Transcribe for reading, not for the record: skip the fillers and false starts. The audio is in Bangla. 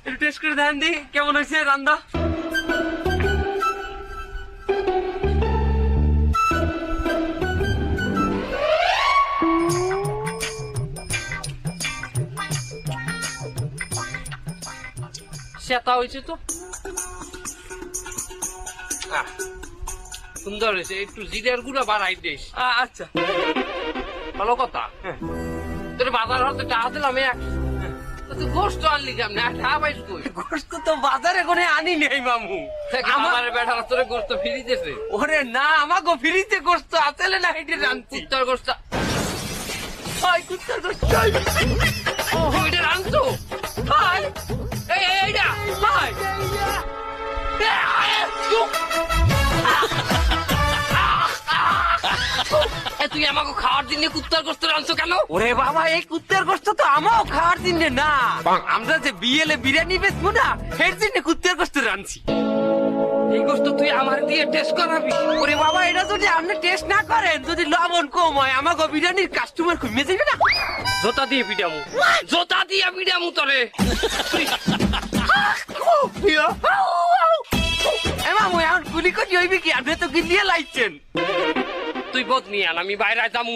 একটু টেস্ট করে ধ্যান দি কেমন হয়েছে রান্না। সেটা হয়েছে তো সুন্দর হয়েছে, একটু জিরার গুঁড়া বাড়াই দিস। আচ্ছা ভালো কথা। তোর বাজার হতে টাকা দিলাম তুই গোস্ত আনলি কেমন? গোস্ত তো বাজারে করে আনি নেই মামু। আমার বেটারা তোরে গোস্ত ফিরিতেছে। ওরে না, আমাকে ফিরিতে গোস্ত আসলে না, হেঁটে রাঁধছি কুত্তার গোস্ত। কুত্তার গোস্ত এটা রাঁধছো? এইটা তুই আমাকে খাওয়ার দিনে কুত্তার গোস্ত রাঁধছো কেন? ওরে বাবা, এই কুত্তার গোস্ত তো আমাও খাওয়ার দিনে না, আমরা যে বিয়েলে বিরিয়ানি বেচবো না এর জন্য কুত্তার গোস্ত রাঁধছি। এই গোস্ত তুই আমার দিয়ে টেস্ট করাবি? ওরে বাবা, এটা যদি আপনি টেস্ট না করেন, যদি লবণ কম হয় আমাকে বিরিয়ানির কাস্টমার কমে যাবে না। জোতা দিয়ে পিটামু, জোতা দিয়ে পিটামু তোরে। মামু এখন গুলি করি হইবি কি? আপনি তো গিলিয়ে লাইছেন। তুই বোধ নিয়ে আন, আমি বাইরে যামু।